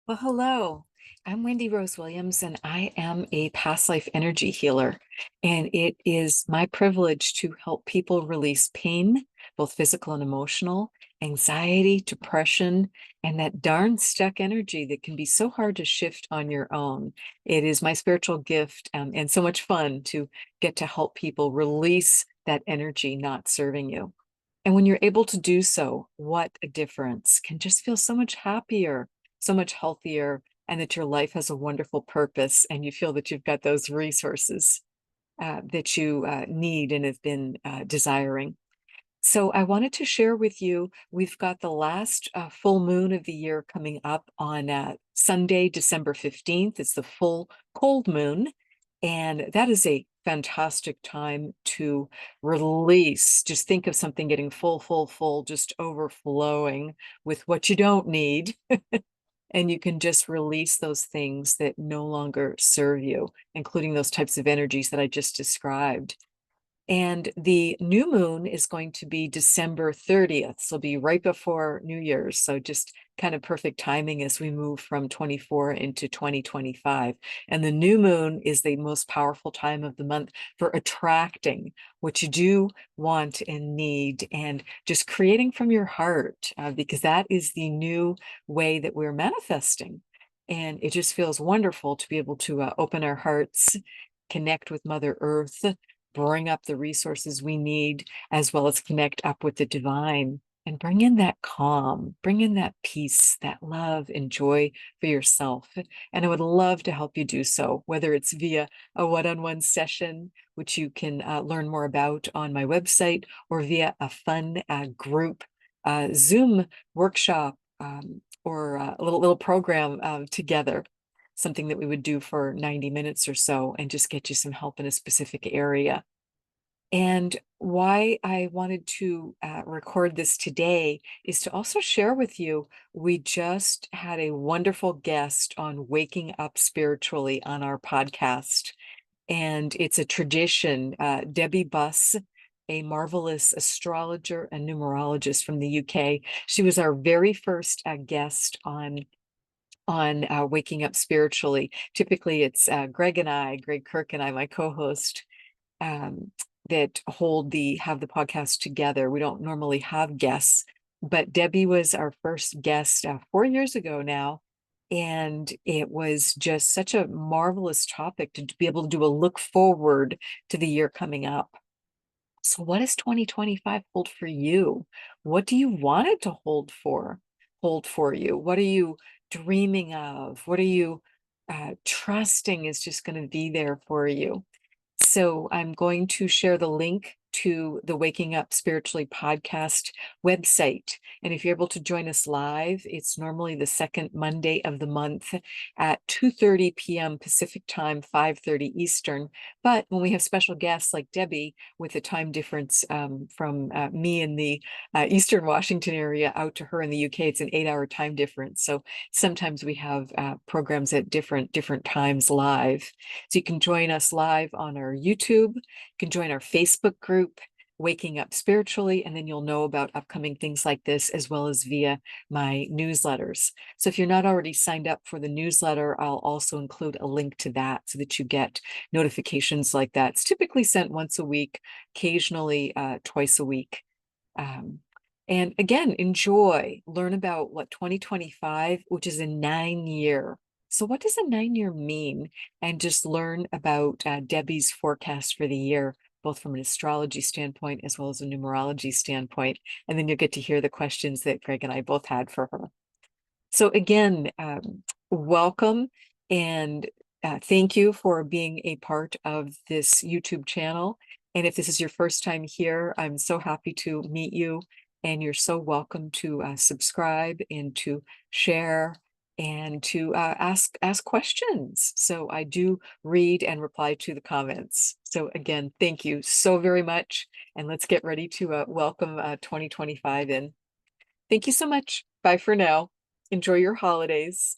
Well, hello. I'm Wendy Rose Williams, and I am a past life energy healer. And it is my privilege to help people release pain, both physical and emotional, anxiety, depression, and that darn stuck energy that can be so hard to shift on your own. It is my spiritual gift, and so much fun to get to help people release that energy not serving you. And when you're able to do so, what a difference. Can just feel so much happier, so much healthier, and that your life has a wonderful purpose, and you feel that you've got those resources that you need and have been desiring. So I wanted to share with you, we've got the last full moon of the year coming up on Sunday, December 15th. It's the full cold moon. And that is a fantastic time to release. Just think of something getting full, full, full, just overflowing with what you don't need. And you can just release those things that no longer serve you, including those types of energies that I just described. And the new moon is going to be December 30th. So it'll be right before New Year's. So just kind of perfect timing as we move from 24 into 2025. And the new moon is the most powerful time of the month for attracting what you do want and need and just creating from your heart, because that is the new way that we're manifesting. And it just feels wonderful to be able to open our hearts, connect with Mother Earth, bring up the resources we need, as well as connect up with the divine and bring in that calm, bring in that peace, that love and joy for yourself. And I would love to help you do so, whether it's via a one-on-one session, which you can learn more about on my website, or via a fun group Zoom workshop, or a little program together, something that we would do for 90 minutes or so and just get you some help in a specific area. And why I wanted to record this today is to also share with you, we just had a wonderful guest on Waking Up Spiritually on our podcast. And it's a tradition. Debbie Buss, a marvelous astrologer and numerologist from the UK. She was our very first guest on Waking Up Spiritually. Typically, it's Greg Kirk and I, my co-host, um, that have the podcast together. We don't normally have guests, but Debbie was our first guest 4 years ago now. And it was just such a marvelous topic to be able to do a look forward to the year coming up. So what does 2025 hold for you? What do you want it to hold for you? What are you dreaming of? What are you trusting is just going to be there for you? So I'm going to share the link to the Waking Up Spiritually podcast website. And if you're able to join us live, it's normally the second Monday of the month at 2:30 p.m. Pacific time, 5:30 Eastern. But when we have special guests like Debbie, with the time difference from me in the Eastern Washington area out to her in the UK, it's an 8-hour time difference. So sometimes we have programs at different times live. So you can join us live on our YouTube, you can join our Facebook group, Waking Up Spiritually, and then you'll know about upcoming things like this, as well as via my newsletters. So if you're not already signed up for the newsletter, I'll also include a link to that so that you get notifications like that. It's typically sent once a week, occasionally twice a week. Um, and again, learn about what 2025, which is a 9-year. So what does a 9-year mean? And just learn about Debbie's forecast for the year, both from an astrology standpoint as well as a numerology standpoint. And then you'll get to hear the questions that Greg and I both had for her. So again, welcome and thank you for being a part of this YouTube channel. And if this is your first time here, I'm so happy to meet you. And you're so welcome to subscribe and to share and to ask questions. So I do read and reply to the comments. So again, thank you so very much. And let's get ready to welcome 2025 in. Thank you so much. Bye for now. Enjoy your holidays.